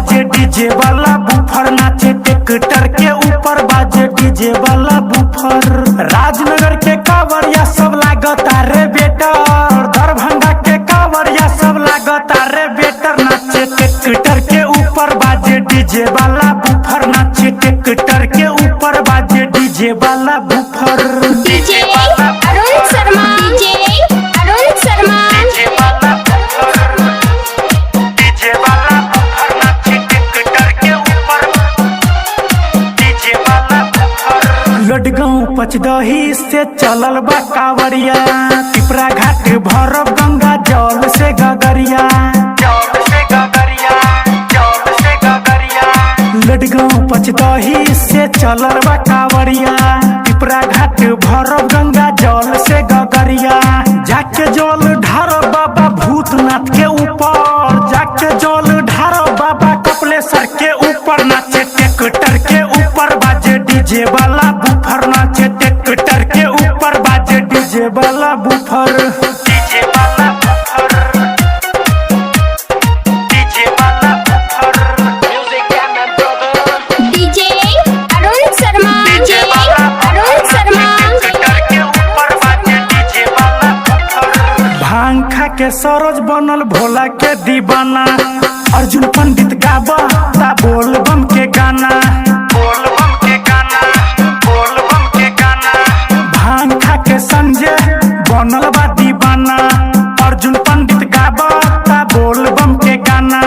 बाजे डीजे वाला बुफर नाचे ट्रैक्टर के ऊपर बाजे डीजे वाला बुफर। राजनगर के कांवरिया सब लागता रे बेटर, दरभंगा के कांवरिया सब लागता रे बेटर। नाचे ट्रैक्टर के ऊपर बाजे डीजे वाला बुफर, नाचे ट्रैक्टर के ऊपर बाजे डीजे वाला बुफर। DJ Arun Sharma, DJ Arun Sharma, DJ वाला बुफर, डीजे वाला बुफर नाचे ट्रैक्टर के ऊपर डीजे वाला बुफर। लडगांव पचदही से चलल बा कांवरिया, पिपरा घाट भरब गंगा जल से गगरिया, जल से गगरिया, जल से गगरिया। लडगांव पचदही से चलल बा कांवरिया, पिपरा घाट भरब गंगा जल से गगरिया। जाके जल ढारो बाबा भूतनाथ के ऊपर, जाके जल ढारो बाबा कपिलेश्वर के ऊपर। नाचे ट्रैक्टर के ऊपर बाजे डीजे वाला बुफर, नाचे ट्रैक्टर के ऊपर बाजे डीजे वाला बुफर। डीजे वाला बुफर, डीजे वाला बुफर। DJ Arun Sharma, DJ Arun Sharma, tractor के ऊपर बाजे डीजे वाला बुफर। भांग खा के सरोज बनल भोला के दीवाना, अर्जुन पंडित गावा ता बोल बम के गाना, बोल बम के गाना, बोल बम के गाना। भांग खा के संजय बनल बा दीवाना, अर्जुन पंडित गावा ता बोल बम के गाना।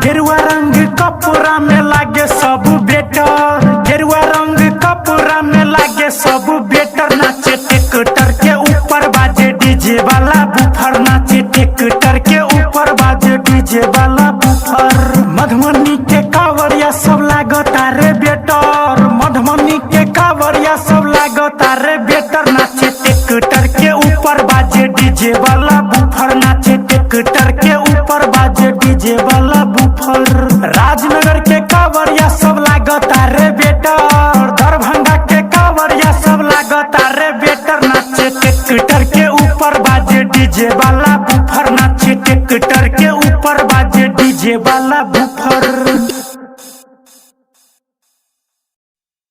गेरुआ रंग कपड़ा में लागे सब बेटर, गेरुआ रंग कपड़ा में लागे सब बेटर। नाचे ट्रैक्टर के ऊपर बाजे डीजे वाला बुफर, नाचे ट्रैक्टर के ऊपर बाजे डीजे वाला बुफर। मधुबनी के कांवरिया सब लागता रे बेटर, मधुबनी के कांवरिया सब लागता रे बेटर। नाचे ट्रैक्टर के ऊपर बाजे डीजे वाला बुफर, नाचे ट्रैक्टर के ऊपर बाजे डीजे वाला बुफर। राजनगर के कांवरिया सब लागता रे बेटर, दरभंगा के कांवरिया सब लागता रे बेटर। नाचे ट्रैक्टर के ऊपर बाजे डीजे वाला बुफर, नाचे ट्रैक्टर के ऊपर बाजे डीजे वाला बुफर।